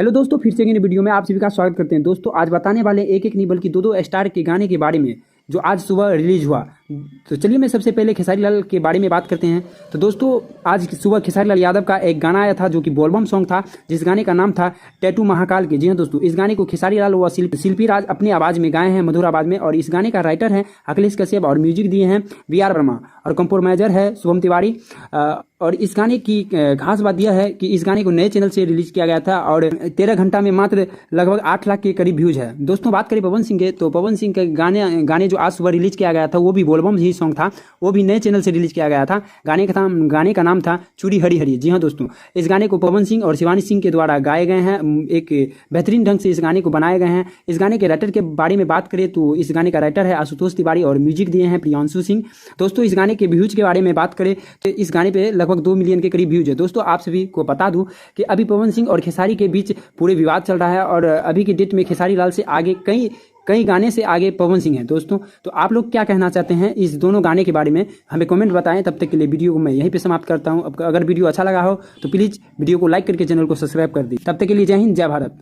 Hello दोस्तों, फिर से एक नई वीडियो में आप सभी का स्वागत करते हैं। दोस्तों आज बताने वाले एक एक नहीं बल्कि दो स्टार के गाने के बारे में जो आज सुबह रिलीज हुआ। तो चलिए मैं सबसे पहले खेसारी लाल के बारे में बात करते हैं। तो दोस्तों आज सुबह खेसारी लाल यादव का एक गाना आया था जो कि बोलबम सॉन्ग था, जिस गाने का नाम था टैटू महाकाल के। जी हाँ दोस्तों, इस गाने को खेसारी लाल व शिल्पी राज अपनी आवाज़ में गाए हैं, मधुर आवाज़ में। और इस गाने का राइटर है अखिलेश कश्यप और म्यूजिक दिए हैं VR वर्मा और कंपोजर है शुभम तिवारी। और इस गाने की खास बात यह है कि इस गाने को नए चैनल से रिलीज किया गया था और 13 घंटा में मात्र लगभग 8 लाख के करीब व्यूज है। दोस्तों बात करें पवन सिंह के, तो पवन सिंह के गाने जो आज सुबह रिलीज किया गया था वो भी बोलबम ही सॉन्ग था, वो भी नए चैनल से रिलीज किया गया था। गाने का नाम था चूड़ी हरी हरी। जी हाँ दोस्तों, इस गाने को पवन सिंह और शिवानी सिंह के द्वारा गाए गए हैं। एक बेहतरीन ढंग से इस गाने को बनाए गए हैं। इस गाने के राइटर के बारे में बात करें तो इस गाने का राइटर है आशुतोष तिवारी और म्यूजिक दिए हैं प्रियांशु सिंह। दोस्तों इस गाने के व्यूज के बारे में बात करें तो इस गाने पे लगभग 2 मिलियन के करीब व्यूज है। दोस्तों आप सभी को बता दूं कि अभी पवन सिंह और खेसारी के बीच पूरे विवाद चल रहा है और अभी की डेट में खेसारी लाल से आगे कई गाने से आगे पवन सिंह है। दोस्तों तो आप लोग क्या कहना चाहते हैं इस दोनों गाने के बारे में, हमें कमेंट बताएं। तब तक के लिए वीडियो को मैं यहीं पे समाप्त करता हूं। अगर वीडियो अच्छा लगा हो तो प्लीज़ वीडियो को लाइक करके चैनल को सब्सक्राइब कर दी। तब तक के लिए जय हिंद, जय भारत।